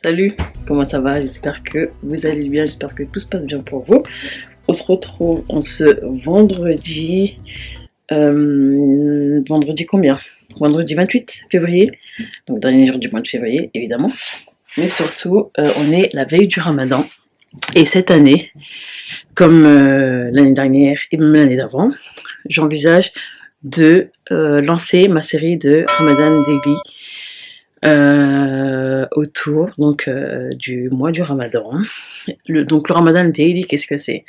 Salut, comment ça va? J'espère que vous allez bien, j'espère que tout se passe bien pour vous. On se retrouve en ce vendredi. Vendredi combien? Vendredi 28 février, donc dernier jour du mois de février, évidemment. Mais surtout, on est la veille du Ramadan. Et cette année, comme l'année dernière et même l'année d'avant, j'envisage de lancer ma série de Ramadan Daily autour donc du mois du Ramadan. Donc le Ramadan Daily, qu'est-ce que c'est?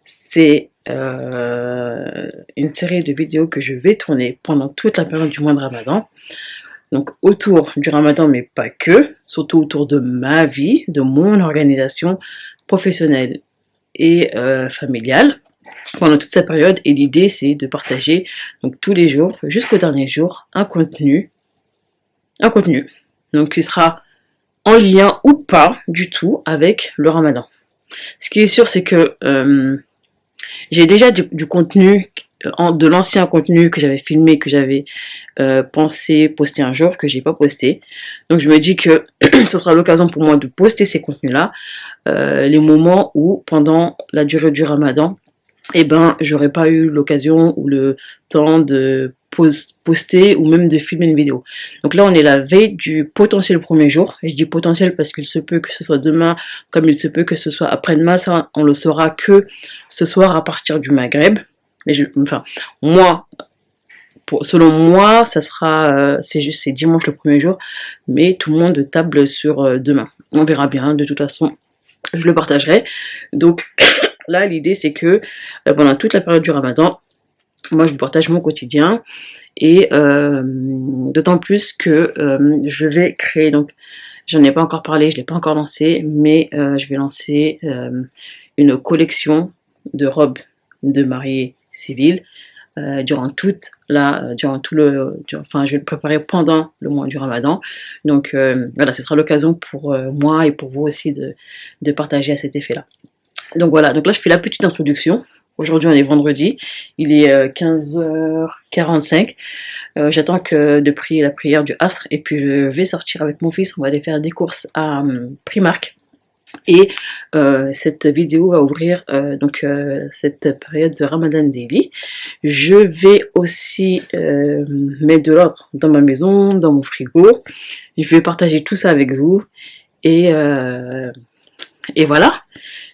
C'est une série de vidéos que je vais tourner pendant toute la période du mois de Ramadan. Donc autour du Ramadan, mais pas que, surtout autour de ma vie, de mon organisation professionnelle et familiale pendant toute cette période. Et l'idée, c'est de partager donc tous les jours, jusqu'au dernier jour, un contenu, donc qui sera en lien ou pas du tout avec le Ramadan. Ce qui est sûr, c'est que j'ai déjà du contenu, de l'ancien contenu que j'avais filmé, que j'avais pensé poster un jour, que j'ai pas posté. Donc je me dis que ce sera l'occasion pour moi de poster ces contenus-là, les moments où, pendant la durée du Ramadan, eh ben, j'aurais pas eu l'occasion ou le temps de poster ou même de filmer une vidéo. Donc là, on est la veille du potentiel premier jour. Et je dis potentiel parce qu'il se peut que ce soit demain, comme il se peut que ce soit après-demain. Ça, on le saura que ce soir à partir du Maghreb. Mais enfin, moi, selon moi, ça sera, c'est dimanche le premier jour, mais tout le monde table sur demain. On verra bien. De toute façon, je le partagerai. Donc là, l'idée, c'est que pendant toute la période du Ramadan, moi, je vous partage mon quotidien. Et d'autant plus que je vais créer, donc j'en ai pas encore parlé, je l'ai pas encore lancé, mais je vais lancer une collection de robes de mariée civile durant tout enfin je vais le préparer pendant le mois du Ramadan. Donc voilà, ce sera l'occasion pour moi et pour vous aussi de partager à cet effet-là. Donc voilà, donc là je fais la petite introduction. Aujourd'hui on est vendredi, il est 15h45. J'attends que de prier la prière du Asr et puis je vais sortir avec mon fils, on va aller faire des courses à Primark. Et cette vidéo va ouvrir cette période de Ramadan Daily. Je vais aussi mettre de l'ordre dans ma maison, dans mon frigo. Je vais partager tout ça avec vous et voilà.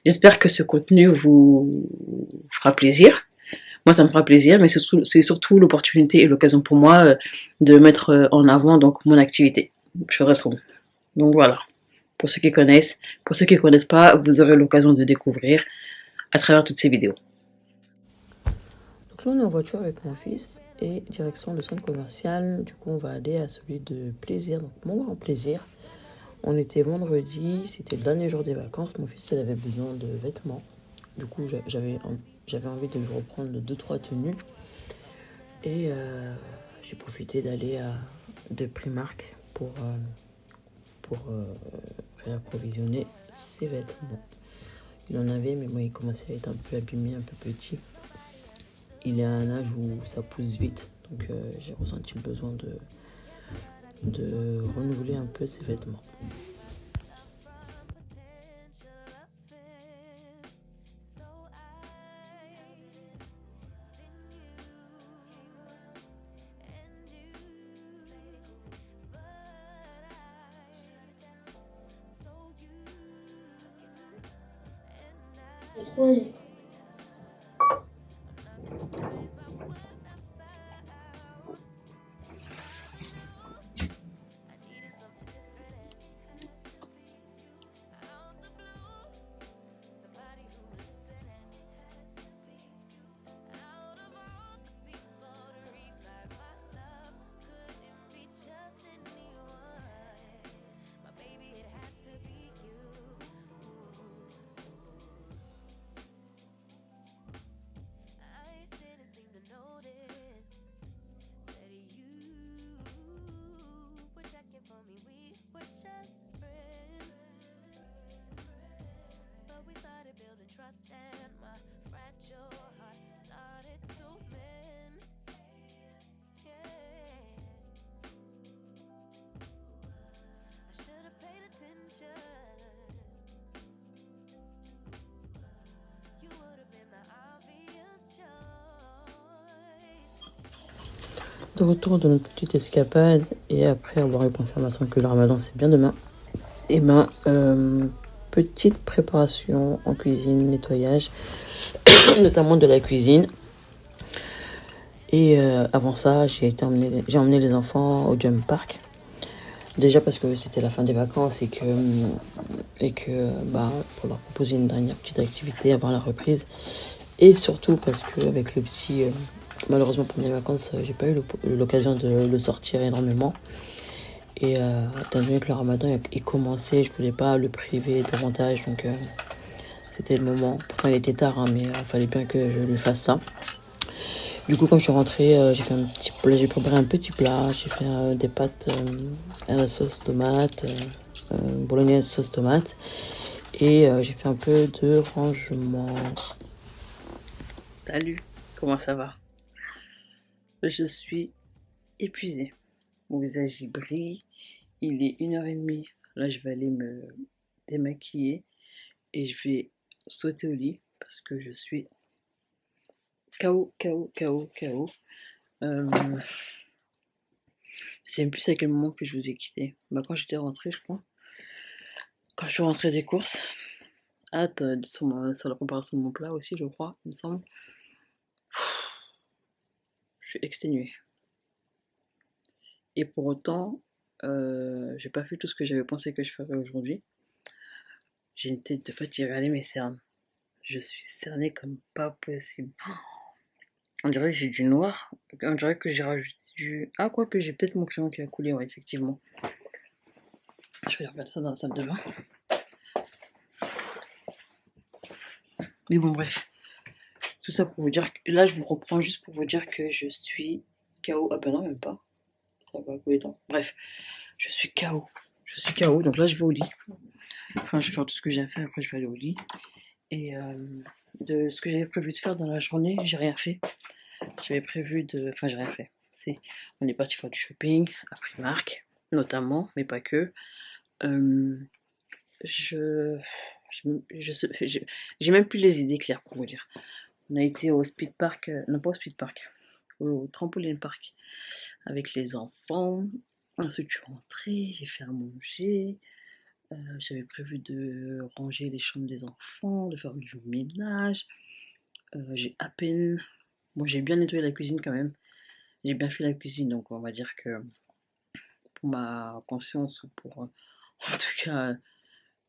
J'espère que ce contenu vous fera plaisir. Moi, ça me fera plaisir, mais c'est surtout l'opportunité et l'occasion pour moi de mettre en avant donc mon activité. Je reste rond. Donc voilà. Pour ceux qui connaissent, pour ceux qui ne connaissent pas, vous aurez l'occasion de découvrir à travers toutes ces vidéos. Donc là, on est en voiture avec mon fils et direction le centre commercial. Du coup, on va aller à celui de plaisir, donc mon grand plaisir. On était vendredi, c'était le dernier jour des vacances. Mon fils, il avait besoin de vêtements. Du coup, j'avais envie de lui reprendre 2-3 tenues. Et j'ai profité d'aller de Primark pour réapprovisionner ses vêtements. Il en avait, mais moi, il commençait à être un peu abîmé, un peu petit. Il est à un âge où ça pousse vite. Donc, j'ai ressenti le besoin de renouveler un peu ses vêtements. Oui. De retour de notre petite escapade et après avoir eu confirmation que le ramadan c'est bien demain, et ma petite préparation en cuisine, nettoyage, notamment de la cuisine. Et avant ça, j'ai emmené les enfants au jump park. Déjà parce que c'était la fin des vacances et que pour leur proposer une dernière petite activité avant la reprise. Et surtout parce qu'avec le petit, malheureusement pendant les vacances, j'ai pas eu l'occasion de le sortir énormément. Et étant donné que le ramadan est commencé, je voulais pas le priver davantage. Donc c'était le moment. Pourtant il était tard, mais il fallait bien que je lui fasse ça. Du coup, quand je suis rentrée, j'ai préparé un petit plat. J'ai fait des pâtes à la sauce tomate, bolognaise sauce tomate. Et j'ai fait un peu de rangement. Salut, comment ça va? Je suis épuisée. Mon visage y brille. Il est 1h30. Là, je vais aller me démaquiller et je vais sauter au lit parce que je suis KO. Je sais même plus à quel moment que je vous ai quitté. Quand j'étais rentrée, je crois. Quand je suis rentrée des courses. Sur la préparation de mon plat aussi, je crois, il me semble. Je suis exténuée. Et pour autant, j'ai pas fait tout ce que j'avais pensé que je ferais aujourd'hui. J'ai une tête de fatigue, regardez mes cernes. Je suis cernée comme pas possible. On dirait que j'ai du noir. On dirait que j'ai rajouté du... Ah, quoi que j'ai peut-être mon crayon qui a coulé, ouais, effectivement. Je vais remettre ça dans la salle de bain. Mais bon, bref. Tout ça pour vous dire que... Là, je vous reprends juste pour vous dire que je suis KO. Ah ben non, même pas. Ça va couler temps. Bref, je suis KO. Je suis KO, donc là, je vais au lit. Enfin, je vais faire tout ce que j'ai à faire, après je vais aller au lit. Et de ce que j'avais prévu de faire dans la journée, j'ai rien fait. J'avais prévu de... Enfin, j'ai rien fait. On est parti faire du shopping à Primark, notamment, mais pas que. J'ai même plus les idées claires pour vous dire. On a été au speed park, non pas au speed park, au trampoline park avec les enfants. Ensuite, je suis rentrée, j'ai fait à manger. J'avais prévu de ranger les chambres des enfants, de faire du ménage. J'ai à peine... Bon, j'ai bien nettoyé la cuisine quand même. J'ai bien fait la cuisine, donc on va dire que pour ma conscience ou pour en tout cas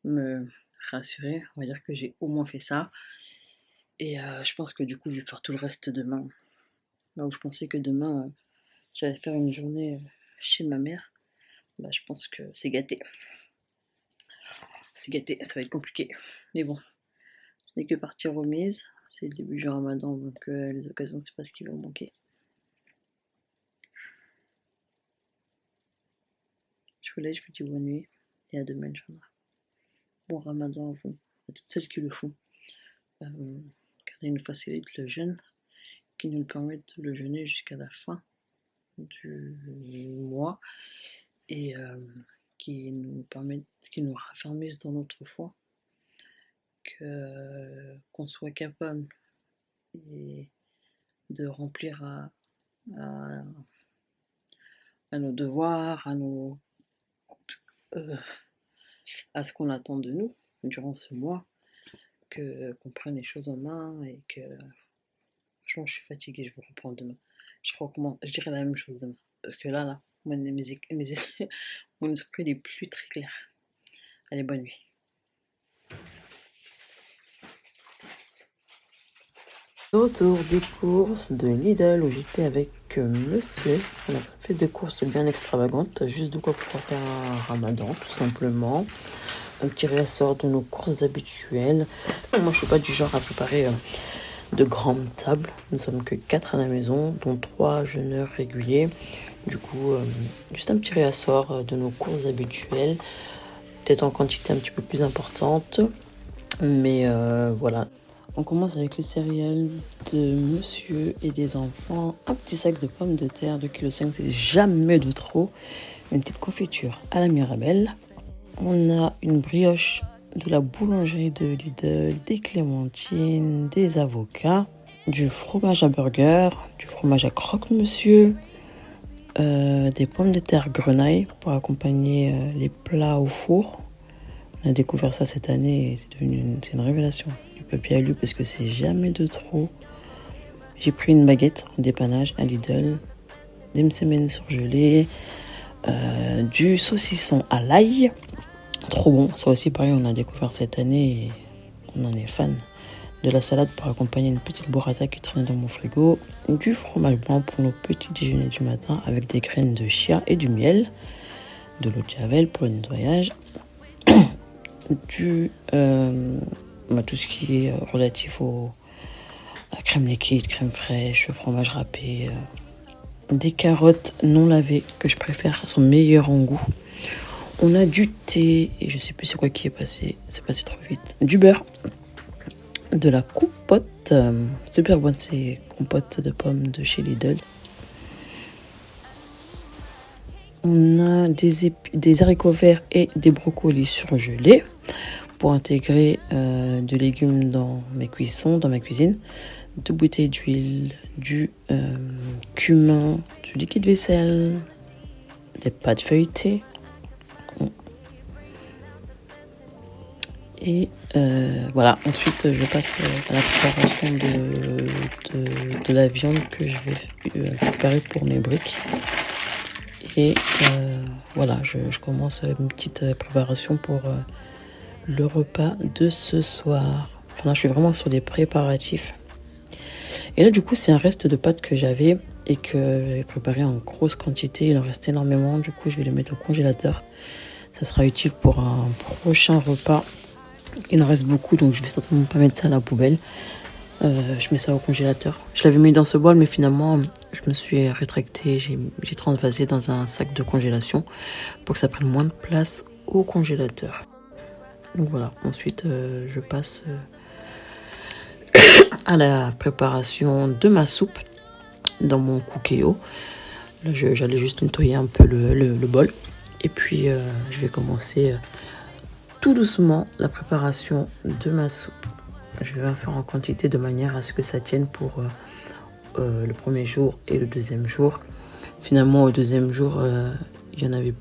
me rassurer, on va dire que j'ai au moins fait ça. Et je pense que du coup, je vais faire tout le reste demain. Là où je pensais que demain, j'allais faire une journée chez ma mère, bah, je pense que c'est gâté. C'est gâté, ça va être compliqué. Mais bon, ce n'est que partie remise. C'est le début du ramadan, donc les occasions, c'est pas ce qui va me manquer. Je vous laisse, je vous dis bonne nuit et à demain, Inch'Allah. Bon ramadan à vous, à toutes celles qui le font. Car il nous facilite le jeûne, qui nous permet de le jeûner jusqu'à la fin du mois et qui nous raffermisse dans notre foi, qu'on soit capable de remplir à nos devoirs, à ce qu'on attend de nous durant ce mois, qu'on prenne les choses en main et que franchement je suis fatiguée, je vous reprends demain. Je dirais la même chose demain parce que là mon esprit n'est plus très clair. Allez, bonne nuit. Autour des courses de Lidl où j'étais avec monsieur. On a fait des courses bien extravagantes, juste de quoi pouvoir faire un ramadan tout simplement. Un petit réassort de nos courses habituelles. Moi je suis pas du genre à préparer de grandes tables. Nous sommes que 4 à la maison, dont 3 jeûneurs réguliers. Du coup, juste un petit réassort de nos courses habituelles. Peut-être en quantité un petit peu plus importante. Mais voilà. On commence avec les céréales de monsieur et des enfants. Un petit sac de pommes de terre, 2,5 kg, c'est jamais de trop. Une petite confiture à la Mirabelle. On a une brioche de la boulangerie de Lidl, des clémentines, des avocats, du fromage à burger, du fromage à croque-monsieur, des pommes de terre grenaille pour accompagner les plats au four. On a découvert ça cette année et c'est une révélation du papier alu parce que c'est jamais de trop. J'ai pris une baguette en dépannage à Lidl, des msemen surgelés, du saucisson à l'ail. Trop bon, ça aussi pareil on a découvert cette année et on en est fan. De la salade pour accompagner une petite burrata qui traîne dans mon frigo, du fromage blanc pour nos petits déjeuners du matin avec des graines de chia et du miel, de l'eau de javel pour le nettoyage, tout ce qui est relatif à la crème liquide, crème fraîche, fromage râpé, des carottes non lavées que je préfère, elles sont meilleures en goût. On a du thé et je sais plus c'est quoi qui est passé, c'est passé trop vite, du beurre. De la compote, super bonne, c'est compote de pommes de chez Lidl. On a des haricots verts et des brocolis surgelés pour intégrer de légumes dans mes cuissons, dans ma cuisine. 2 bouteilles d'huile, du cumin, du liquide vaisselle, des pâtes feuilletées. Et voilà, ensuite je passe à la préparation de la viande que je vais préparer pour mes briques. Et voilà, je commence une petite préparation pour le repas de ce soir. Enfin là, je suis vraiment sur des préparatifs. Et là, du coup, c'est un reste de pâtes que j'avais et que j'avais préparé en grosse quantité. Il en reste énormément. Du coup, je vais les mettre au congélateur. Ça sera utile pour un prochain repas. Il en reste beaucoup, donc je vais certainement pas mettre ça à la poubelle. Je mets ça au congélateur. Je l'avais mis dans ce bol, mais finalement, je me suis rétractée. J'ai transvasé dans un sac de congélation pour que ça prenne moins de place au congélateur. Donc voilà, ensuite, je passe à la préparation de ma soupe dans mon cookéo. Là, j'allais juste nettoyer un peu le bol. Et puis, je vais commencer tout doucement la préparation de ma soupe. Je vais en faire en quantité de manière à ce que ça tienne pour le premier jour et le deuxième jour. Finalement, au deuxième jour, il y en avait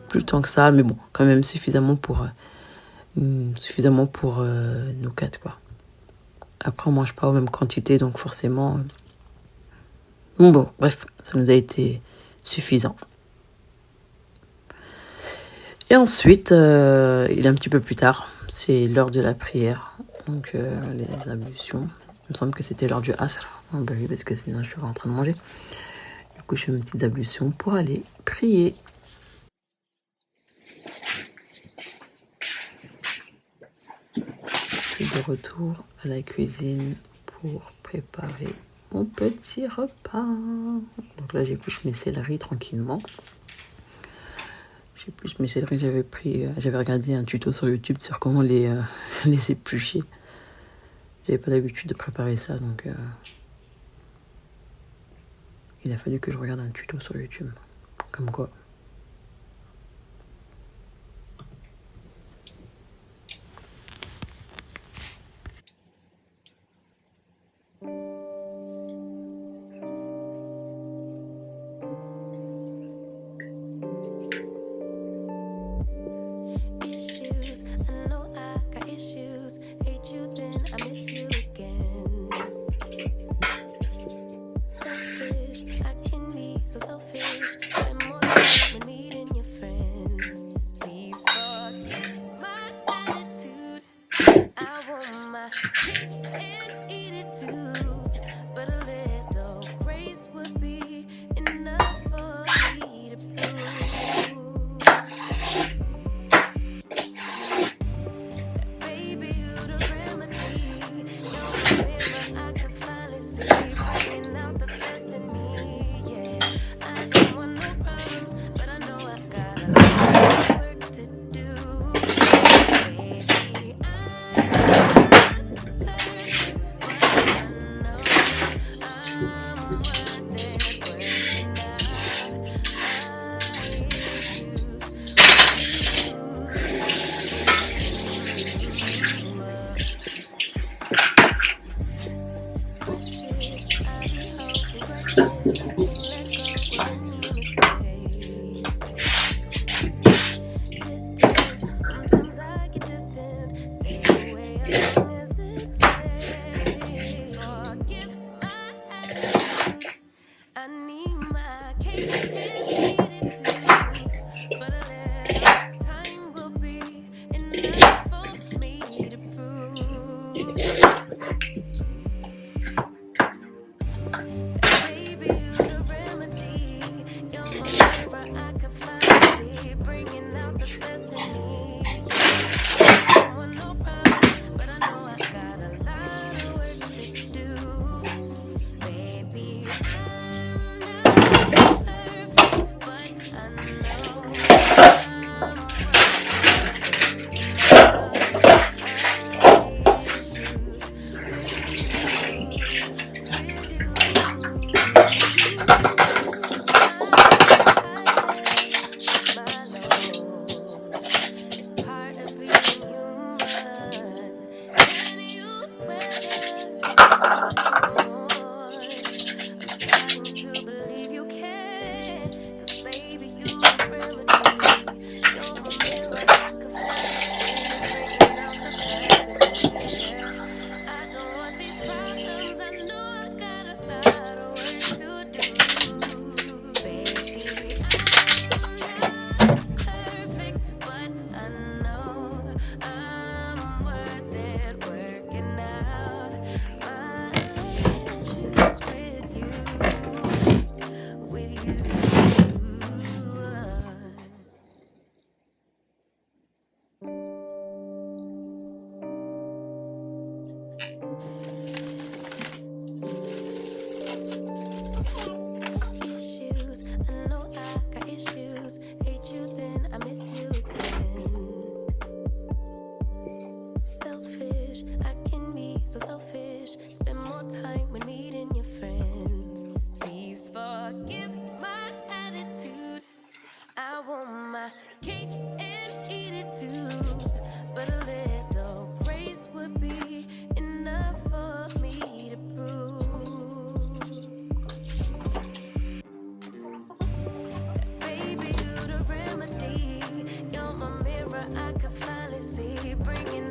plus tant que ça, mais bon, quand même suffisamment pour nous 4, quoi. Après, on mange pas aux mêmes quantités, donc forcément... Bon, bref, ça nous a été suffisant. Et ensuite, il est un petit peu plus tard, c'est l'heure de la prière, donc les ablutions. Il me semble que c'était l'heure du Asr, oui, parce que sinon je suis en train de manger. Du coup, je fais mes petites ablutions pour aller prier. Je suis de retour à la cuisine pour préparer mon petit repas. Donc là, j'épluche mes céleris tranquillement. J'épluche mes céleris, j'avais regardé un tuto sur YouTube sur comment les éplucher. J'avais pas l'habitude de préparer ça, donc il a fallu que je regarde un tuto sur YouTube. Comme quoi. bringing